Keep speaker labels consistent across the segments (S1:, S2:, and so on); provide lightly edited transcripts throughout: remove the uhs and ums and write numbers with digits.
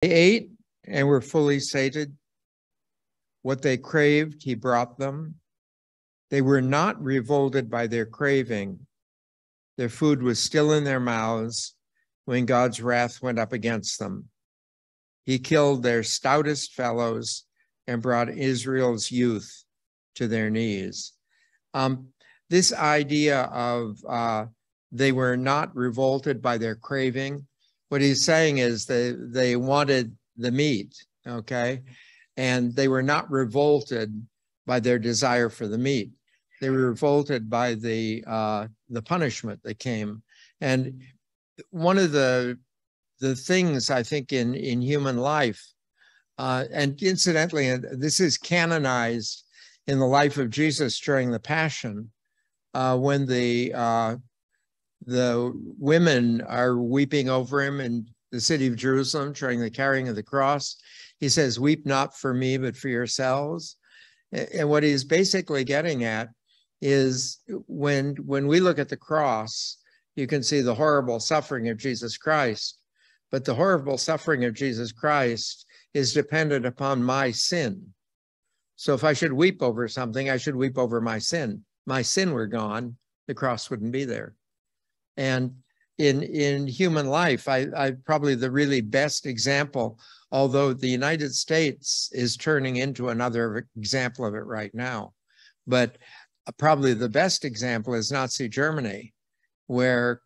S1: They ate and were fully sated. What they craved, he brought them. They were not revolted by their craving. Their food was still in their mouths when God's wrath went up against them. He killed their stoutest fellows and brought Israel's youth to their knees. This idea of they were not revolted by their craving, what he's saying is they wanted the meat, okay? And they were not revolted by their desire for the meat. They were revolted by the punishment that came. And one of the things I think in human life, and incidentally, this is canonized in the life of Jesus during the Passion, when the women are weeping over him in the city of Jerusalem during the carrying of the cross. He says, "Weep not for me, but for yourselves." And what he's basically getting at is when we look at the cross, you can see the horrible suffering of Jesus Christ, but the horrible suffering of Jesus Christ is dependent upon my sin. So if I should weep over something, I should weep over my sin. My sin were gone, the cross wouldn't be there. And in human life, I probably the really best example, although the United States is turning into another example of it right now, but probably the best example is Nazi Germany, where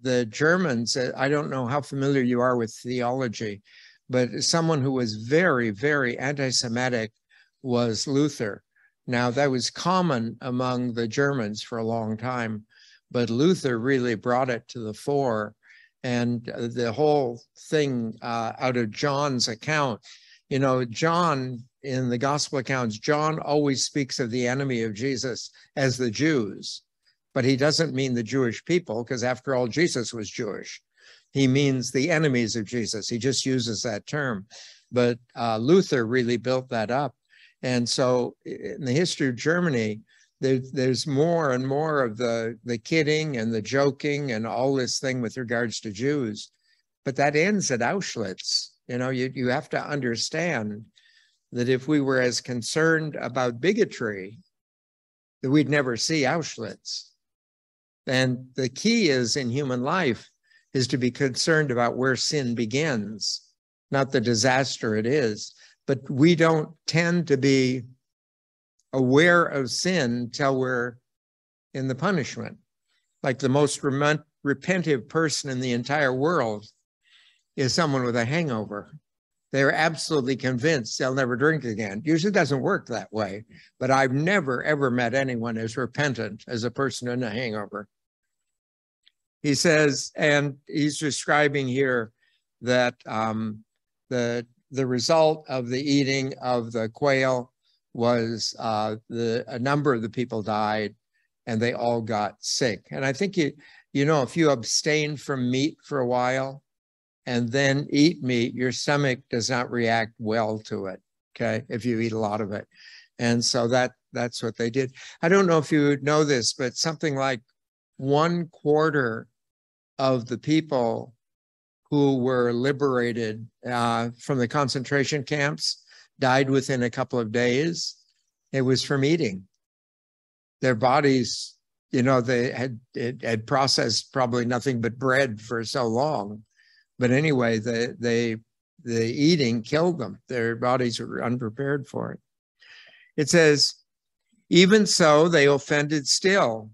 S1: the Germans, I don't know how familiar you are with theology, but someone who was very, very anti-Semitic was Luther. Now, that was common among the Germans for a long time, but Luther really brought it to the fore. And the whole thing out of John's account, you know, John, in the gospel accounts, John always speaks of the enemy of Jesus as the Jews, but he doesn't mean the Jewish people, because after all, Jesus was Jewish. He means the enemies of Jesus. He just uses that term. But Luther really built that up. And so in the history of Germany, there's more and more of the kidding and the joking and all this thing with regards to Jews. But that ends at Auschwitz. You know, you have to understand that if we were as concerned about bigotry, that we'd never see Auschwitz. And the key is in human life is to be concerned about where sin begins, not the disaster it is. But we don't tend to be aware of sin till we're in the punishment. Like the most repentive person in the entire world is someone with a hangover. They're absolutely convinced they'll never drink again. Usually doesn't work that way, but I've never, ever met anyone as repentant as a person in a hangover. He says, and he's describing here that the result of the eating of the quail was a number of the people died and they all got sick. And I think, you know, if you abstain from meat for a while and then eat meat, your stomach does not react well to it, okay, if you eat a lot of it. And so that's what they did. I don't know if you know this, but something like 1/4 of the people who were liberated from the concentration camps died within a couple of days. It was from eating. Their bodies, you know, they had processed probably nothing but bread for so long. But anyway, the eating killed them. Their bodies were unprepared for it. It says, even so, they offended still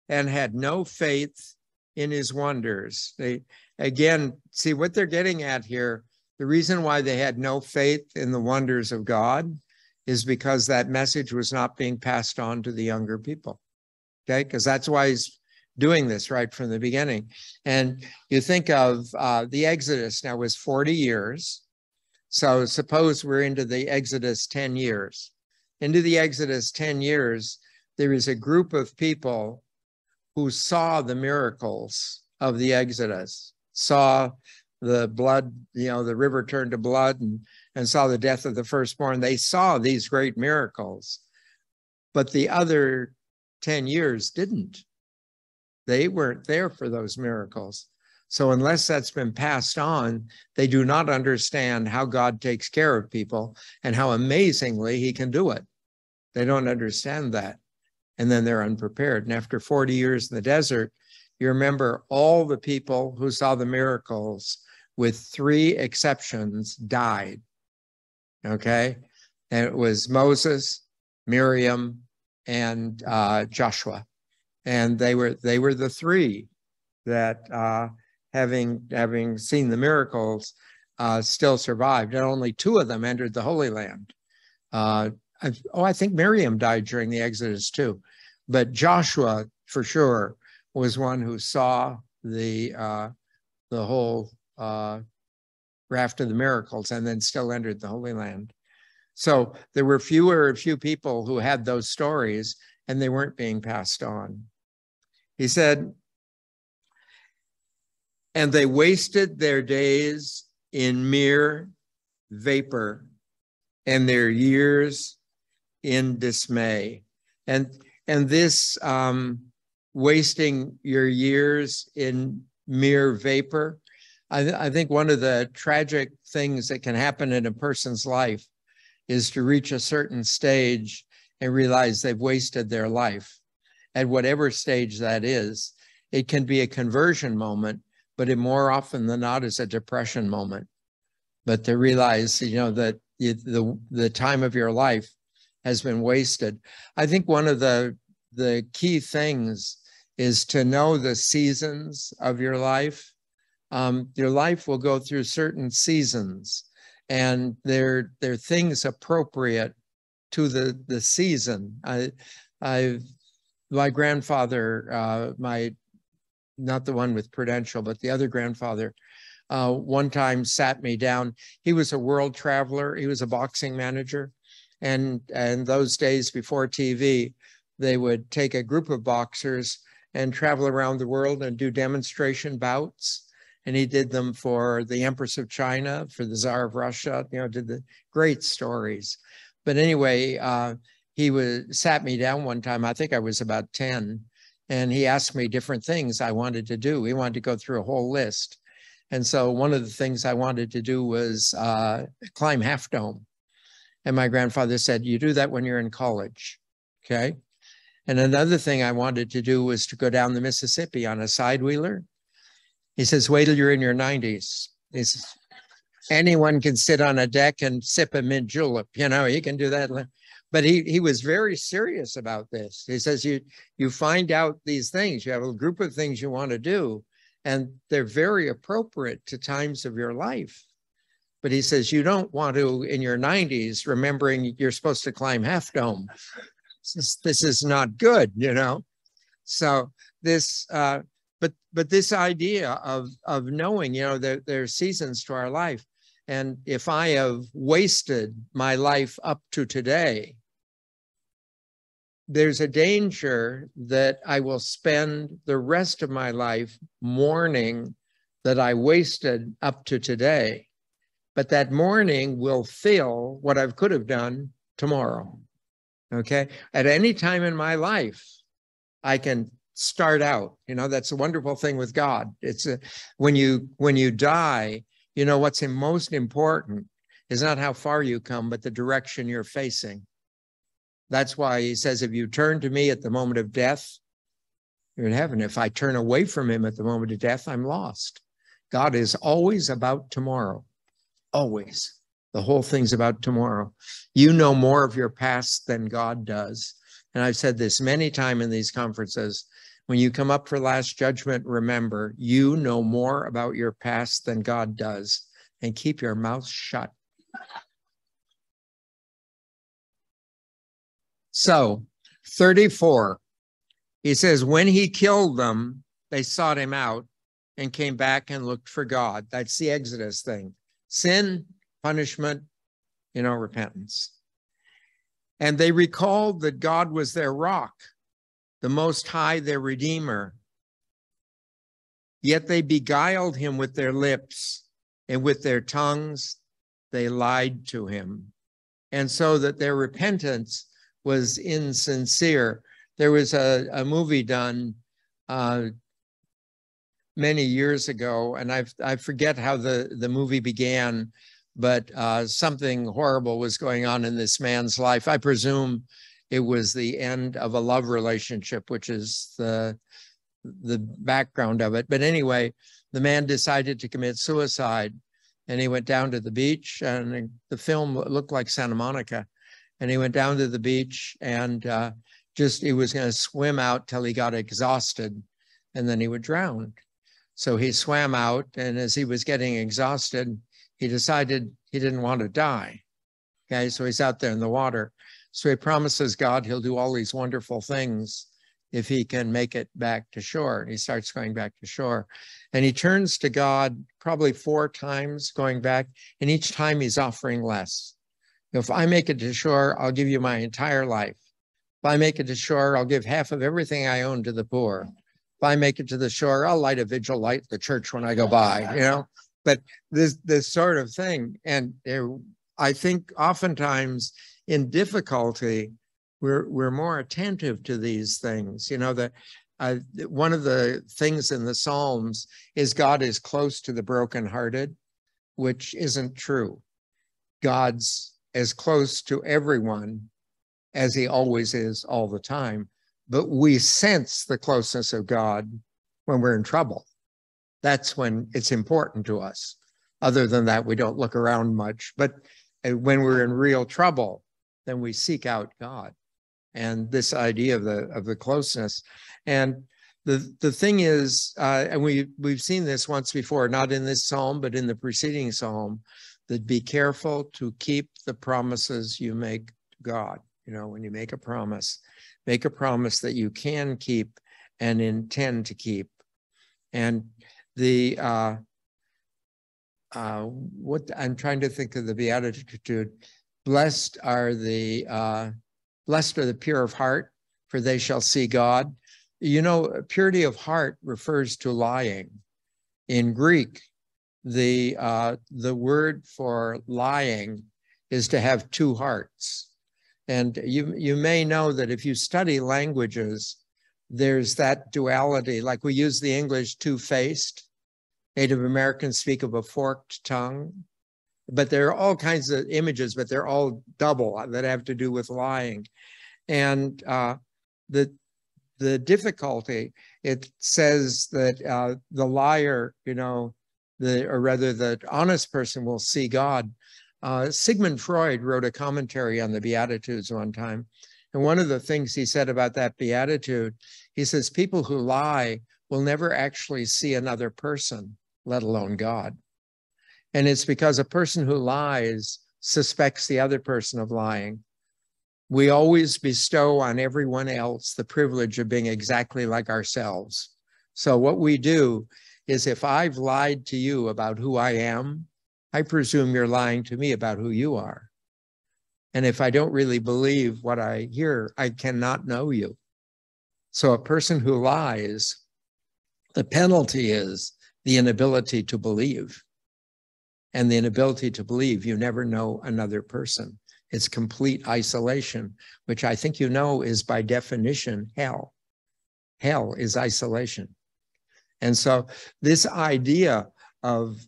S1: and had no faith in his wonders. They, again, see what they're getting at here. The reason why they had no faith in the wonders of God is because that message was not being passed on to the younger people, okay? Because that's why he's doing this right from the beginning. And you think of the Exodus now was 40 years. So suppose we're into the Exodus 10 years. Into the Exodus 10 years, there is a group of people who saw the miracles of the Exodus, saw the blood, you know, the river turned to blood and saw the death of the firstborn. They saw these great miracles, but the other 10 years didn't. They weren't there for those miracles. So unless that's been passed on, they do not understand how God takes care of people and how amazingly he can do it. They don't understand that. And then they're unprepared. And after 40 years in the desert, you remember all the people who saw the miracles, with 3 exceptions, died. Okay? And it was Moses, Miriam, and Joshua. And they were the 3 that having seen the miracles still survived. And only 2 of them entered the Holy Land. I think Miriam died during the Exodus too. But Joshua, for sure, was one who saw the whole raft of the miracles and then still entered the Holy Land. So there were few people who had those stories, and they weren't being passed on. He said, and they wasted their days in mere vapor and their years in dismay. And this wasting your years in mere vapor, I think one of the tragic things that can happen in a person's life is to reach a certain stage and realize they've wasted their life. At whatever stage that is, it can be a conversion moment, but it more often than not is a depression moment. But to realize, that the time of your life has been wasted. I think one of the key things is to know the seasons of your life. Your life will go through certain seasons, and they're things appropriate to the season. My grandfather, not the one with Prudential, but the other grandfather, one time sat me down. He was a world traveler. He was a boxing manager. And those days before TV, they would take a group of boxers and travel around the world and do demonstration bouts. And he did them for the Empress of China, for the Tsar of Russia, did the great stories. But anyway, he sat me down one time, I think I was about 10, and he asked me different things I wanted to do. He wanted to go through a whole list. And so one of the things I wanted to do was climb Half Dome. And my grandfather said, you do that when you're in college, okay? And another thing I wanted to do was to go down the Mississippi on a side-wheeler. He says, wait till you're in your 90s. He says, anyone can sit on a deck and sip a mint julep, you can do that. But he was very serious about this. He says, you find out these things, you have a group of things you want to do, and they're very appropriate to times of your life. But he says, you don't want to, in your 90s, remembering you're supposed to climb Half Dome. This is not good, So this, but this idea of knowing, there are seasons to our life. And if I have wasted my life up to today, there's a danger that I will spend the rest of my life mourning that I wasted up to today. But that mourning will fill what I could have done tomorrow, okay? At any time in my life, I can start out. That's a wonderful thing with God. It's when you die, what's most important is not how far you come, but the direction you're facing. That's why he says, if you turn to me at the moment of death, you're in heaven. If I turn away from him at the moment of death, I'm lost. God is always about tomorrow. Always. The whole thing's about tomorrow. You know more of your past than God does. And I've said this many times in these conferences. When you come up for last judgment, remember, you know more about your past than God does. And keep your mouth shut. So, 34, he says, when he killed them, they sought him out and came back and looked for God. That's the Exodus thing. Sin, punishment, repentance. And they recalled that God was their rock, the Most High, their Redeemer. Yet they beguiled him with their lips, and with their tongues they lied to him. And so that their repentance was insincere. There was a movie done many years ago, and I forget how the movie began, but something horrible was going on in this man's life. I presume it was the end of a love relationship, which is the background of it. But anyway, the man decided to commit suicide, and he went down to the beach, and the film looked like Santa Monica. And he went down to the beach and he was going to swim out till he got exhausted, and then he would drown. So he swam out, and as he was getting exhausted, he decided he didn't want to die. Okay, so he's out there in the water. So he promises God he'll do all these wonderful things if he can make it back to shore. And he starts going back to shore. And he turns to God probably 4 times going back, and each time he's offering less. If I make it to shore, I'll give you my entire life. If I make it to shore, I'll give half of everything I own to the poor. If I make it to the shore, I'll light a vigil light at the church when I go by, you know. But this sort of thing. And I think oftentimes in difficulty, we're more attentive to these things. You know, that one of the things in the Psalms is God is close to the brokenhearted, which isn't true. God's as close to everyone as he always is all the time. But we sense the closeness of God when we're in trouble. That's when it's important to us. Other than that, we don't look around much. But when we're in real trouble, then we seek out God. And this idea of the closeness. And the thing is, and we've seen this once before, not in this psalm, but in the preceding psalm, that be careful to keep the promises you make to God. You know, when you make a promise that you can keep and intend to keep. And what I'm trying to think of the Beatitude, blessed are the pure of heart, for they shall see God. You know, purity of heart refers to lying. In Greek, the word for lying is to have 2 hearts. And you may know that if you study languages, there's that duality. Like we use the English two-faced. Native Americans speak of a forked tongue. But there are all kinds of images, but they're all double that have to do with lying. And the difficulty, it says that the liar, you know, or rather the honest person will see God. Sigmund Freud wrote a commentary on the Beatitudes one time. And one of the things he said about that Beatitude, he says, people who lie will never actually see another person, let alone God. And it's because a person who lies suspects the other person of lying. We always bestow on everyone else the privilege of being exactly like ourselves. So what we do is, if I've lied to you about who I am, I presume you're lying to me about who you are. And if I don't really believe what I hear, I cannot know you. So a person who lies, the penalty is the inability to believe. And the inability to believe, you never know another person. It's complete isolation, which I think you know is by definition hell. Hell is isolation. And so this idea of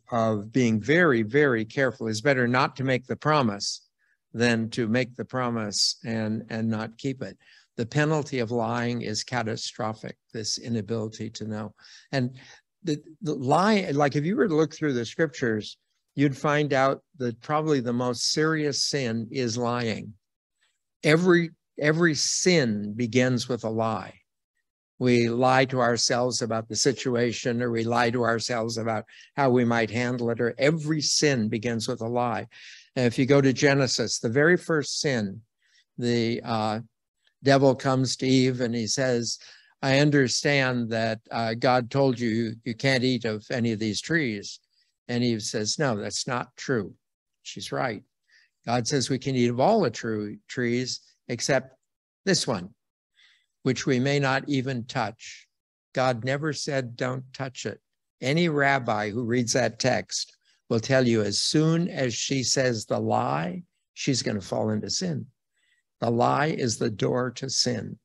S1: being very, very careful is better not to make the promise than to make the promise and not keep it. The penalty of lying is catastrophic, this inability to know. And the lie, like if you were to look through the scriptures, you'd find out that probably the most serious sin is lying. Every sin begins with a lie. We lie to ourselves about the situation, or we lie to ourselves about how we might handle it, or every sin begins with a lie. And if you go to Genesis, the very first sin, the devil comes to Eve and he says, I understand that God told you you can't eat of any of these trees. And Eve says, no, that's not true. She's right. God says we can eat of all the true trees except this one, which we may not even touch. God never said don't touch it. Any rabbi who reads that text will tell you as soon as she says the lie, she's going to fall into sin. The lie is the door to sin.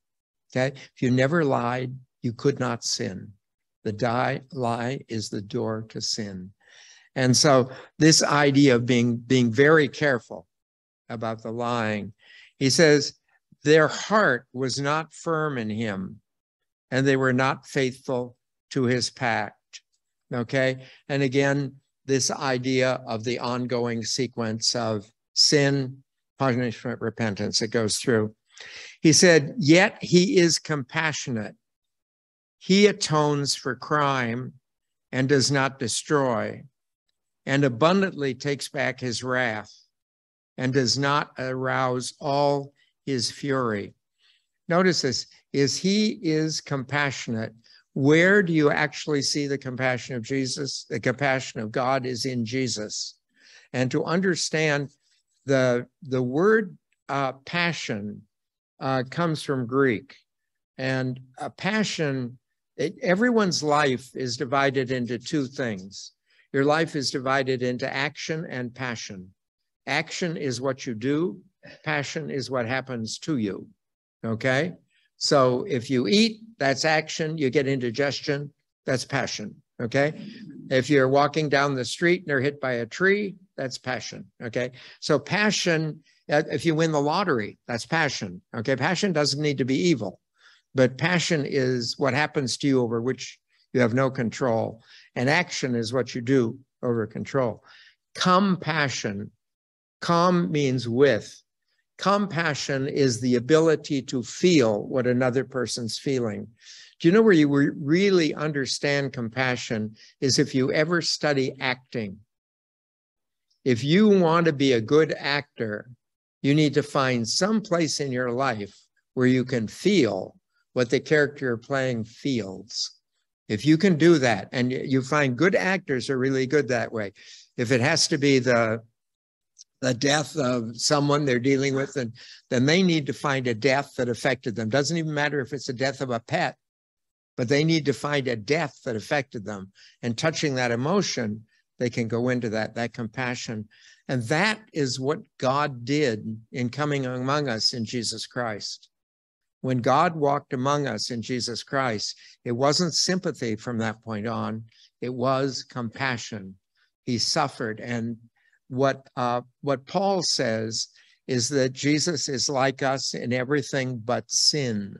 S1: Okay? If you never lied, you could not sin. The lie is the door to sin. And so this idea of being very careful about the lying, he says, their heart was not firm in him, and they were not faithful to his pact. Okay? And again, this idea of the ongoing sequence of sin, punishment, repentance, it goes through. He said, yet he is compassionate. He atones for crime and does not destroy, and abundantly takes back his wrath, and does not arouse all his fury. Notice this, he is compassionate. Where do you actually see the compassion of Jesus? The compassion of God is in Jesus. And to understand the word passion comes from Greek. And passion, everyone's life is divided into two things. Your life is divided into action and passion. Action is what you do. Passion is what happens to you. Okay? So if you eat, that's action. You get indigestion, that's passion. Okay? If you're walking down the street and you're hit by a tree, that's passion. Okay? So passion, if you win the lottery, that's passion. Okay? Passion doesn't need to be evil, but passion is what happens to you over which you have no control. And action is what you do over control. Compassion. Com means with. Compassion is the ability to feel what another person's feeling. Do you know where you really understand compassion is if you ever study acting. If you want to be a good actor, you need to find some place in your life where you can feel what the character you're playing feels. If you can do that, and you find good actors are really good that way. If it has to be the death of someone they're dealing with, and then they need to find a death that affected them. Doesn't even matter if it's the death of a pet, but they need to find a death that affected them. And touching that emotion, they can go into that compassion. And that is what God did in coming among us in Jesus Christ. When God walked among us in Jesus Christ, it wasn't sympathy from that point on, it was compassion. He suffered. And what Paul says is that Jesus is like us in everything but sin.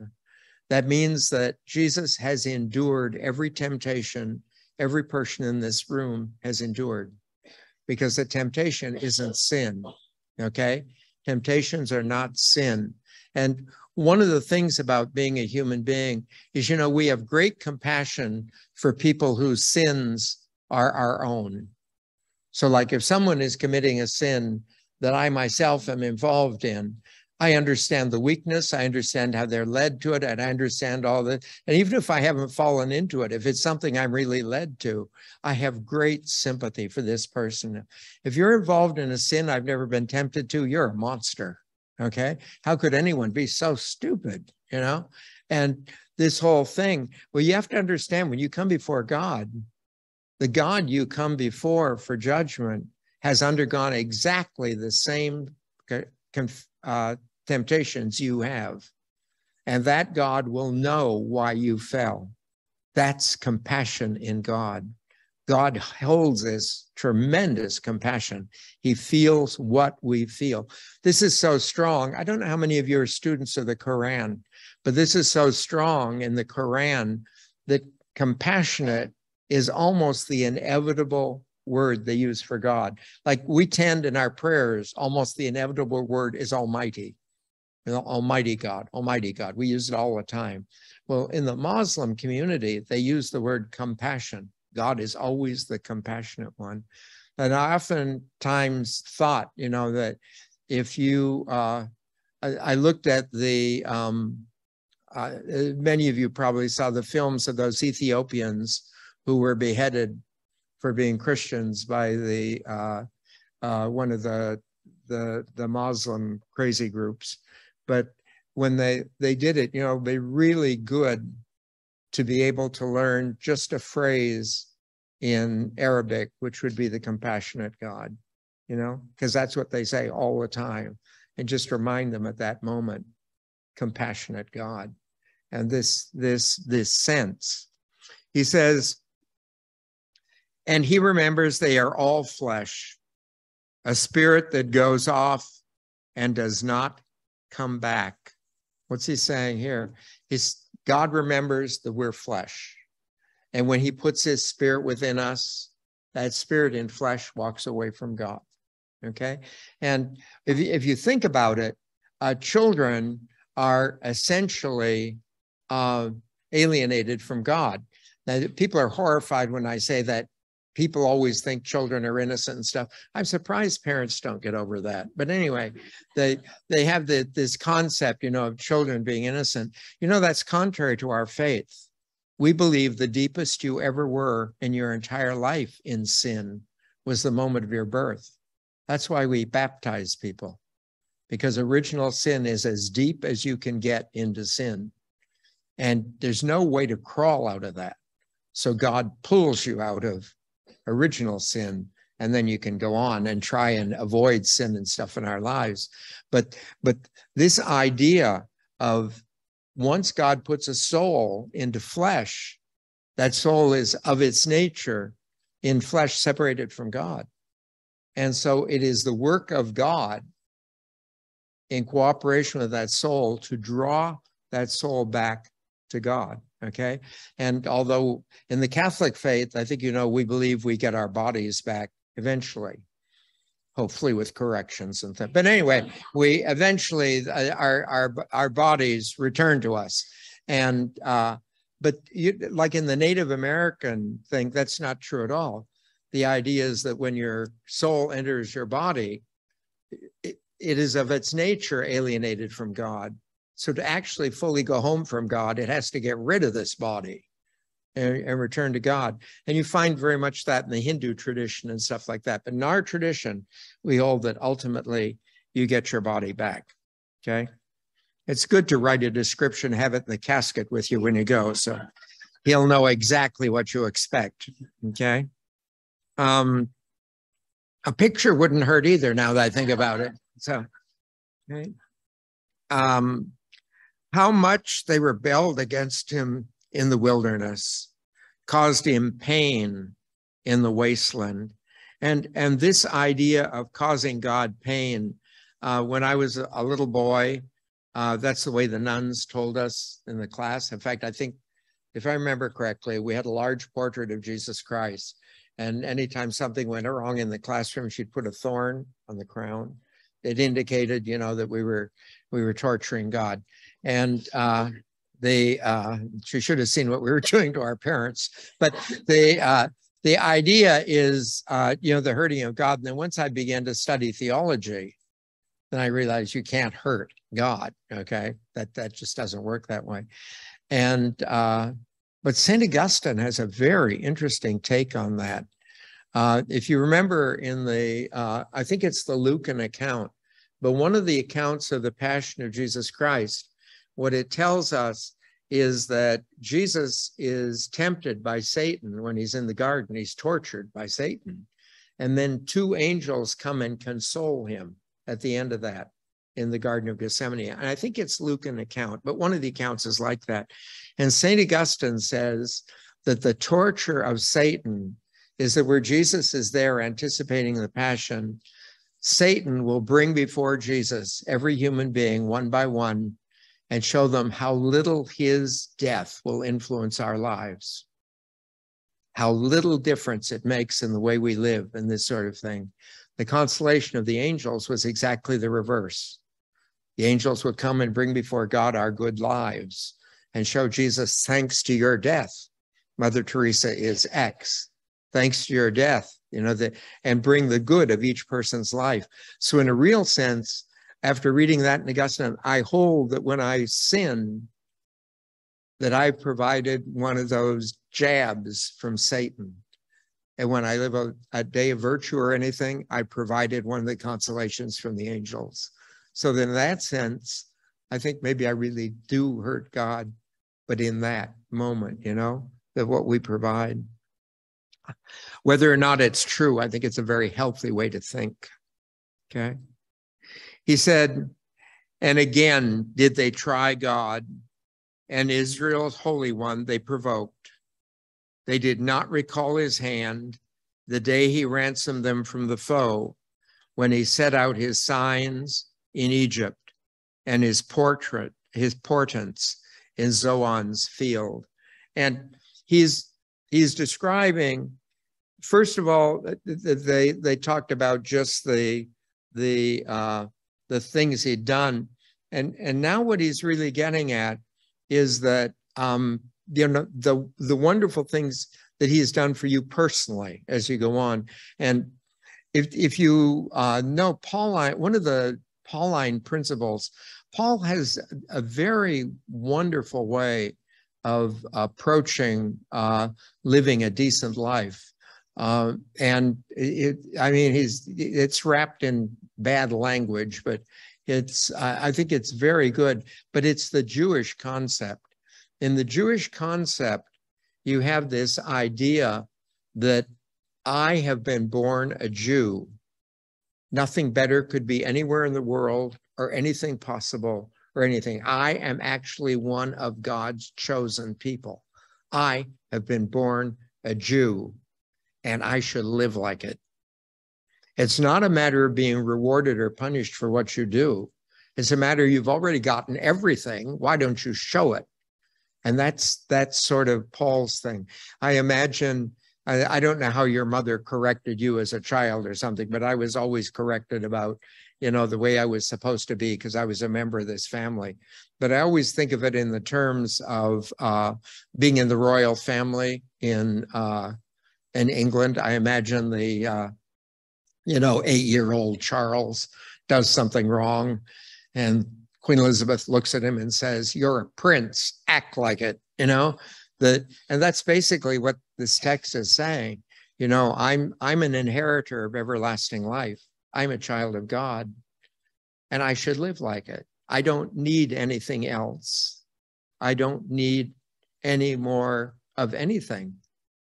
S1: That means that Jesus has endured every temptation every person in this room has endured, because the temptation isn't sin, okay? Temptations are not sin. And one of the things about being a human being is, you know, we have great compassion for people whose sins are our own. So like if someone is committing a sin that I myself am involved in, I understand the weakness, I understand how they're led to it, and I understand all that. And even if I haven't fallen into it, if it's something I'm really led to, I have great sympathy for this person. If you're involved in a sin I've never been tempted to, you're a monster, okay? How could anyone be so stupid, you know? And this whole thing, well, you have to understand when you come before God, the God you come before for judgment has undergone exactly the same temptations you have. And that God will know why you fell. That's compassion in God. God holds this tremendous compassion. He feels what we feel. This is so strong. I don't know how many of you are students of the Quran, but this is so strong in the Quran that compassionate is almost the inevitable word they use for God. Like we tend in our prayers, almost the inevitable word is Almighty. You know, Almighty God, Almighty God. We use it all the time. Well, in the Muslim community, they use the word compassion. God is always the compassionate one. And I oftentimes thought, you know, that if you, I looked at the, many of you probably saw the films of those Ethiopians who were beheaded for being Christians by the one of the Muslim crazy groups. But when they did it, you know, they really good to be able to learn just a phrase in Arabic, which would be the compassionate God, you know, because that's what they say all the time. And just remind them at that moment, compassionate God. And this sense. He says, and he remembers they are all flesh, a spirit that goes off and does not come back. What's he saying here? God remembers that we're flesh. And when he puts his spirit within us, that spirit in flesh walks away from God. Okay? And if you think about it, children are essentially alienated from God. Now, people are horrified when I say that. People always think children are innocent and stuff. I'm surprised parents don't get over that. But anyway, they have this concept, of children being innocent. That's contrary to our faith. We believe the deepest you ever were in your entire life in sin was the moment of your birth. That's why we baptize people, because original sin is as deep as you can get into sin. And there's no way to crawl out of that. So God pulls you out of original sin, and then you can go on and try and avoid sin and stuff in our lives. But this idea of once God puts a soul into flesh, that soul is of its nature in flesh separated from God. And so it is the work of God in cooperation with that soul to draw that soul back to God. Okay. And although in the Catholic faith, I think, we believe we get our bodies back eventually, hopefully with corrections and things. But anyway, we eventually, our bodies return to us. And, but like in the Native American thing, that's not true at all. The idea is that when your soul enters your body, it is of its nature alienated from God. So to actually fully go home from God, it has to get rid of this body and return to God. And you find very much that in the Hindu tradition and stuff like that. But in our tradition, we hold that ultimately you get your body back, okay? It's good to write a description, have it in the casket with you when you go, so he'll know exactly what you expect, okay? A picture wouldn't hurt either now that I think about it, so, okay. How much they rebelled against him in the wilderness, caused him pain in the wasteland. And this idea of causing God pain, when I was a little boy, that's the way the nuns told us in the class. In fact, I think, if I remember correctly, we had a large portrait of Jesus Christ. And anytime something went wrong in the classroom, she'd put a thorn on the crown. It indicated, that we were torturing God. And she should have seen what we were doing to our parents. But the idea is, the hurting of God. And then once I began to study theology, then I realized you can't hurt God. Okay, that just doesn't work that way. And but St. Augustine has a very interesting take on that. If you remember in I think it's the Lucan account, but one of the accounts of the Passion of Jesus Christ, what it tells us is that Jesus is tempted by Satan when he's in the garden. He's tortured by Satan. And then two angels come and console him at the end of that in the Garden of Gethsemane. And I think it's Lucan account, but one of the accounts is like that. And St. Augustine says that the torture of Satan is that where Jesus is there anticipating the passion, Satan will bring before Jesus every human being one by one and show them how little his death will influence our lives, how little difference it makes in the way we live and this sort of thing. The consolation of the angels was exactly the reverse. The angels would come and bring before God our good lives and show Jesus, thanks to your death, Mother Teresa is X. Thanks to your death, and bring the good of each person's life. So in a real sense, after reading that in Augustine, I hold that when I sin, that I provided one of those jabs from Satan. And when I live a day of virtue or anything, I provided one of the consolations from the angels. So then in that sense, I think maybe I really do hurt God, but in that moment, that what we provide. Whether or not it's true, I think it's a very healthy way to think, okay? He said, and again, did they try God and Israel's Holy One they provoked. They did not recall his hand the day he ransomed them from the foe, when he set out his signs in Egypt and his portents in Zoan's field. And he's describing, first of all, they talked about just the things he'd done, and now what he's really getting at is that the wonderful things that he has done for you personally as you go on. And if you know Pauline, one of the Pauline principles, Paul has a very wonderful way of approaching living a decent life. And it's wrapped in bad language, but I think it's very good, but it's the Jewish concept. In the Jewish concept, you have this idea that I have been born a Jew. Nothing better could be anywhere in the world or anything possible or anything. I am actually one of God's chosen people. I have been born a Jew, and I should live like it. It's not a matter of being rewarded or punished for what you do. It's a matter you've already gotten everything. Why don't you show it? And that's sort of Paul's thing. I imagine, I don't know how your mother corrected you as a child or something, but I was always corrected about, the way I was supposed to be because I was a member of this family. But I always think of it in the terms of being in the royal family in England. I imagine the 8-year-old Charles does something wrong, and Queen Elizabeth looks at him and says, "You're a prince, act like it," and that's basically what this text is saying. I'm an inheritor of everlasting life. I'm a child of God, and I should live like it. I don't need anything else. I don't need any more of anything,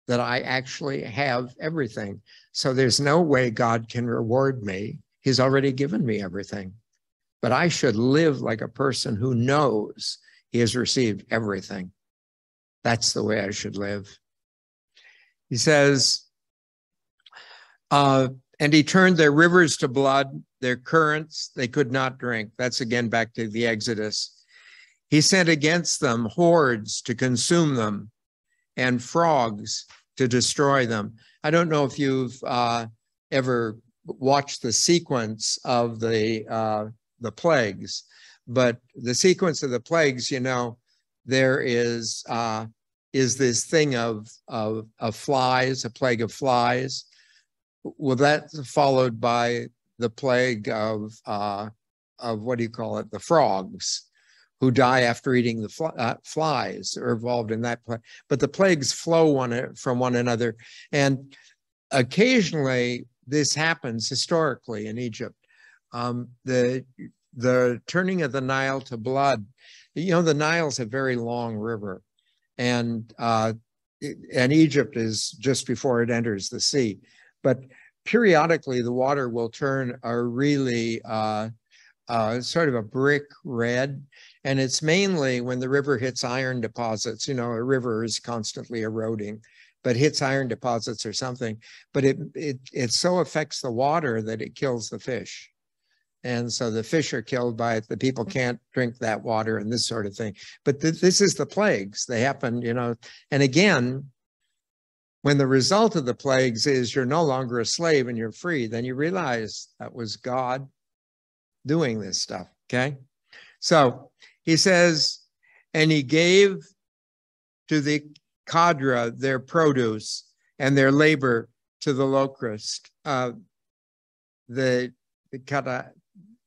S1: that I actually have everything. So there's no way God can reward me. He's already given me everything. But I should live like a person who knows he has received everything. That's the way I should live. He says, and he turned their rivers to blood, their currents they could not drink. That's again back to the Exodus. He sent against them hordes to consume them, and frogs to destroy them. I don't know if you've ever watched the sequence of the plagues, but the sequence of the plagues, there is this thing of flies, a plague of flies. Well, that's followed by the plague of what do you call it? The frogs, who die after eating the flies, are involved in that plague. But the plagues flow from one another. And occasionally this happens historically in Egypt. The turning of the Nile to blood, the Nile's a very long river. And Egypt is just before it enters the sea. But periodically the water will turn a really sort of a brick red. And it's mainly when the river hits iron deposits. A river is constantly eroding, but hits iron deposits or something. But it so affects the water that it kills the fish. And so the fish are killed by it. The people can't drink that water and this sort of thing. But this is the plagues. They happen, And again, when the result of the plagues is you're no longer a slave and you're free, then you realize that was God doing this stuff, okay? So he says, and he gave to the cadre their produce and their labor to the locust. The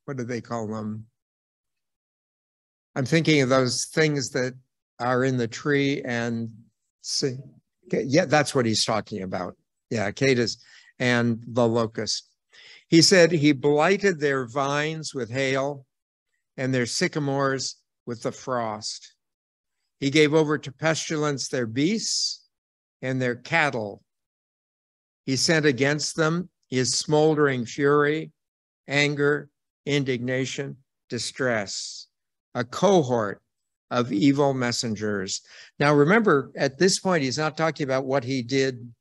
S1: what do they call them? I'm thinking of those things that are in the tree and see. Yeah, that's what he's talking about. Yeah, cicadas and the locust. He said he blighted their vines with hail and their sycamores with the frost. He gave over to pestilence their beasts and their cattle. He sent against them his smoldering fury, anger, indignation, distress, a cohort of evil messengers. Now, remember, at this point, he's not talking about what he did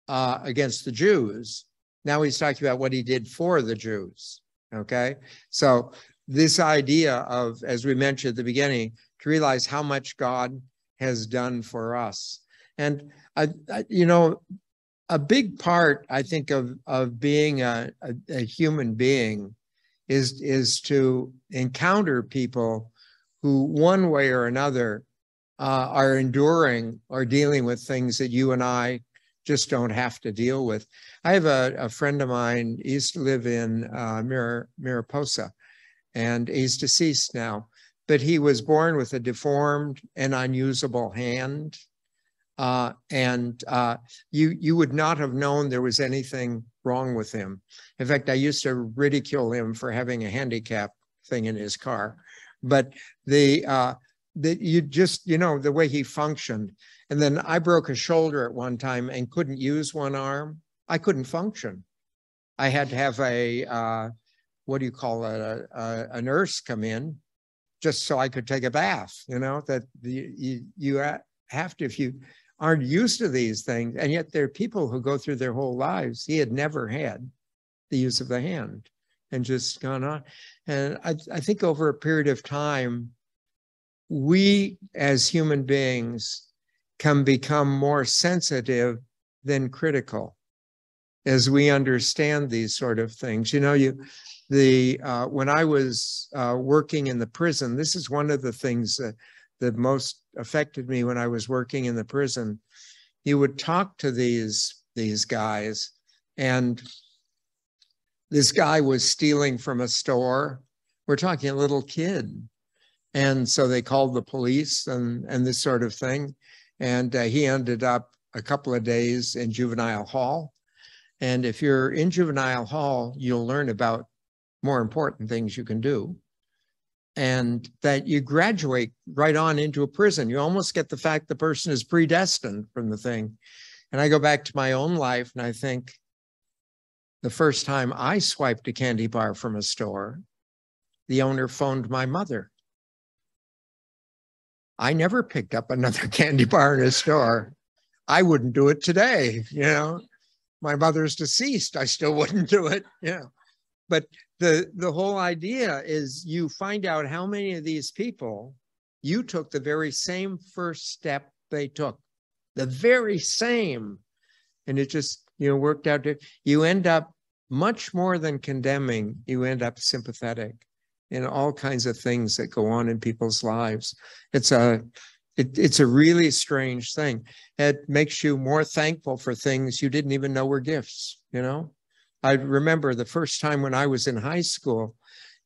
S1: against the Jews. Now he's talking about what he did for the Jews, okay? So this idea of, as we mentioned at the beginning, to realize how much God has done for us. And, you know, a big part, I think, of being a human being is to encounter people who, one way or another, are enduring or dealing with things that you and I just don't have to deal with. I have a friend of mine, he used to live in Mariposa, and he's deceased now, but he was born with a deformed and unusable hand. You would not have known there was anything wrong with him. In fact, I used to ridicule him for having a handicap thing in his car, but you just, you know, the way he functioned. And then I broke a shoulder at one time and couldn't use one arm. I couldn't function. I had to have what do you call it, a nurse come in just so I could take a bath, you know, that you have to, if you aren't used to these things. And yet there are people who go through their whole lives. He had never had the use of the hand and just gone on. And I think over a period of time, we as human beings can become more sensitive than critical as we understand these sort of things. You know, when I was working in the prison, this is one of the things that most affected me when I was working in the prison. You would talk to these guys, and this guy was stealing from a store. We're talking a little kid. And so they called the police and this sort of thing. And he ended up a couple of days in juvenile hall. And if you're in juvenile hall, you'll learn about more important things you can do. And that you graduate right on into a prison. You almost get the fact the person is predestined from the thing. And I go back to my own life and I think the first time I swiped a candy bar from a store, the owner phoned my mother. I never picked up another candy bar in a store. I wouldn't do it today, you know. My mother's deceased, I still wouldn't do it, you know. But the whole idea is you find out how many of these people, you took the very same first step they took, the very same. And it just, you know, worked out to, you end up much more than condemning, you end up sympathetic in all kinds of things that go on in people's lives. It's a really strange thing. It makes you more thankful for things you didn't even know were gifts, you know? I remember the first time when I was in high school,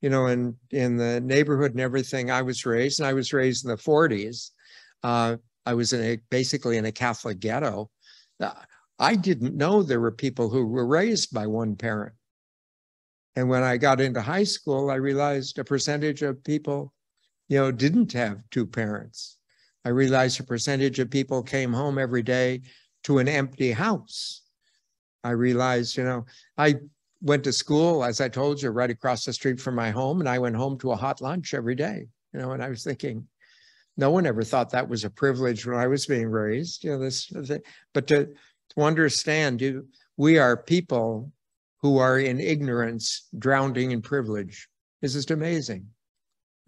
S1: you know, in the neighborhood and everything I was raised, and I was raised in the 40s. I was basically in a Catholic ghetto. I didn't know there were people who were raised by one parent. And when I got into high school, I realized a percentage of people, you know, didn't have two parents. I realized a percentage of people came home every day to an empty house. I realized, you know, I went to school, as I told you, right across the street from my home, and I went home to a hot lunch every day, you know, and I was thinking, no one ever thought that was a privilege when I was being raised, you know, but to understand, we are people who are in ignorance, drowning in privilege. This is amazing.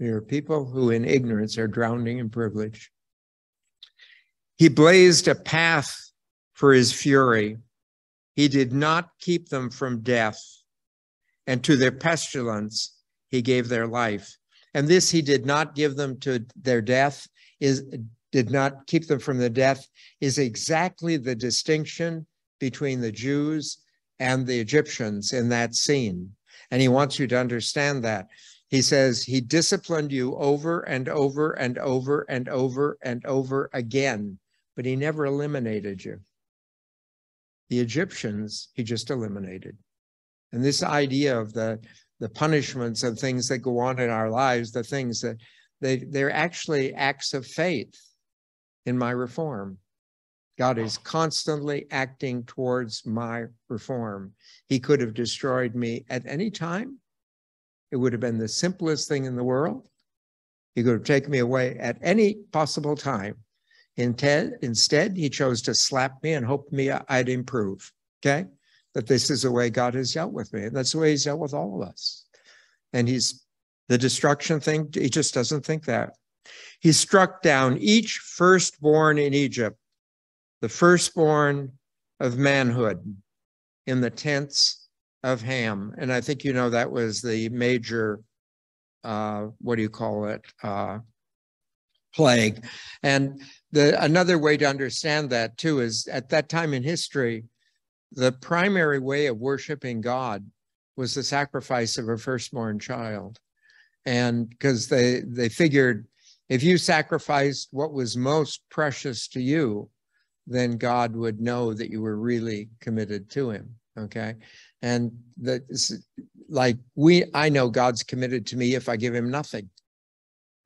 S1: We are people who in ignorance are drowning in privilege. He blazed a path for his fury. He did not keep them from death, and to their pestilence he gave their life. And this he did not give them to their death, did not keep them from the death, is exactly the distinction between the Jews and the Egyptians in that scene. And he wants you to understand that. He says, he disciplined you over and over and over and over and over again, but he never eliminated you. The Egyptians, he just eliminated. And this idea of the punishments of things that go on in our lives, the things that they're actually acts of faith in my reform. God is constantly acting towards my reform. He could have destroyed me at any time. It would have been the simplest thing in the world. He could have taken me away at any possible time. Instead, he chose to slap me and hope me I'd improve, okay? That this is the way God has dealt with me. And that's the way he's dealt with all of us. And the destruction thing, he just doesn't think that. He struck down each firstborn in Egypt, the firstborn of manhood, in the tents of Ham. And I think you know that was the major, plague. And another way to understand that too is at that time in history, the primary way of worshiping God was the sacrifice of a firstborn child. And because they figured if you sacrificed what was most precious to you, then God would know that you were really committed to him. Okay. And I know God's committed to me if I give him nothing.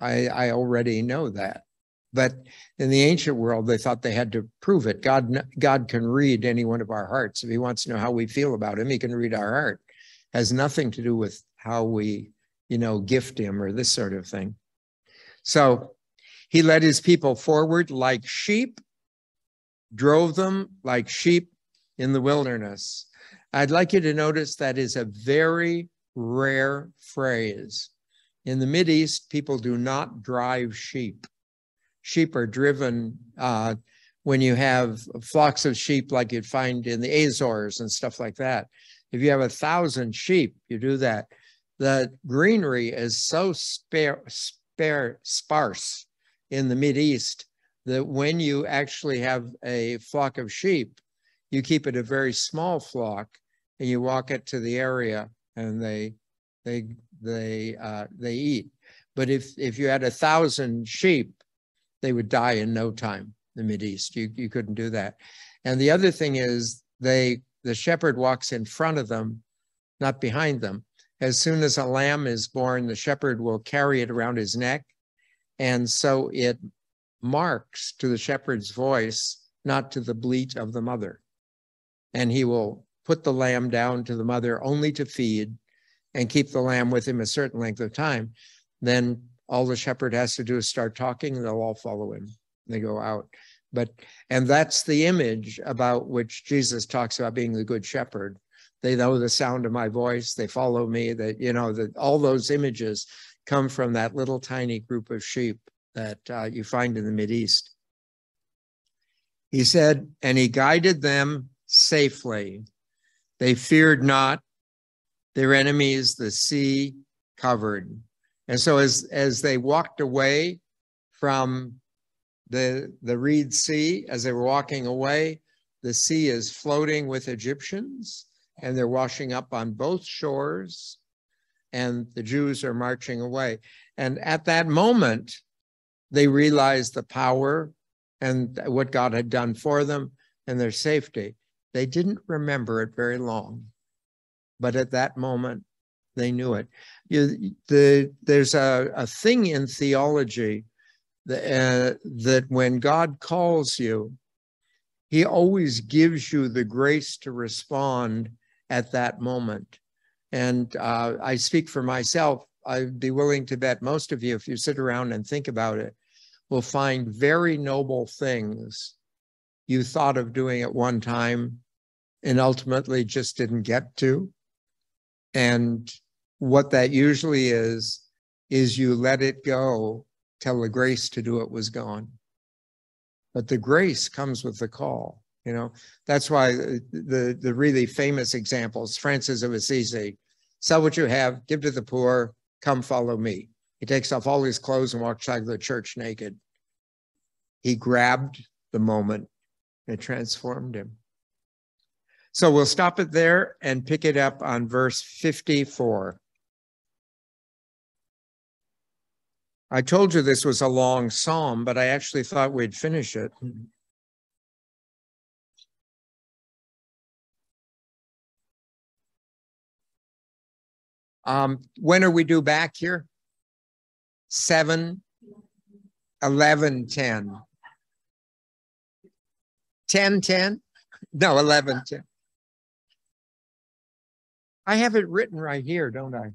S1: I already know that. But in the ancient world, they thought they had to prove it. God can read any one of our hearts. If he wants to know how we feel about him, he can read our heart. It has nothing to do with how we, gift him or this sort of thing. So he led his people forward like sheep, drove them like sheep in the wilderness. I'd like you to notice that is a very rare phrase. In the Mideast, people do not drive sheep. Sheep are driven when you have flocks of sheep like you'd find in the Azores and stuff like that. If you have 1,000 sheep, you do that. The greenery is so sparse in the Mideast that when you actually have a flock of sheep, you keep it a very small flock and you walk it to the area and they eat. But if you had 1,000 sheep, they would die in no time, the Mideast. You couldn't do that. And the other thing is the shepherd walks in front of them, not behind them. As soon as a lamb is born, the shepherd will carry it around his neck. And so it marks to the shepherd's voice, not to the bleat of the mother. And he will put the lamb down to the mother only to feed and keep the lamb with him a certain length of time. Then all the shepherd has to do is start talking, and they'll all follow him. They go out. And that's the image about which Jesus talks about being the good shepherd. They know the sound of my voice. They follow me. That all those images come from that little tiny group of sheep that you find in the Mideast. He said, and he guided them safely. They feared not their enemies, the sea covered. And so as they walked away from the Reed Sea, as they were walking away, the sea is floating with Egyptians, and they're washing up on both shores, and the Jews are marching away. And at that moment, they realized the power and what God had done for them and their safety. They didn't remember it very long, but at that moment, they knew it. There's a thing in theology that when God calls you, he always gives you the grace to respond at that moment. And I speak for myself. I'd be willing to bet most of you, if you sit around and think about it, will find very noble things you thought of doing at one time and ultimately just didn't get to. And what that usually is you let it go till the grace to do it was gone. But the grace comes with the call. That's why the really famous examples, Francis of Assisi, sell what you have, give to the poor, come follow me. He takes off all his clothes and walks out of the church naked. He grabbed the moment. It transformed him. So we'll stop it there and pick it up on verse 54. I told you this was a long psalm, but I actually thought we'd finish it. When are we due back here? 7, 11, 10. 10, 10? No, 11, 10. I have it written right here, don't I?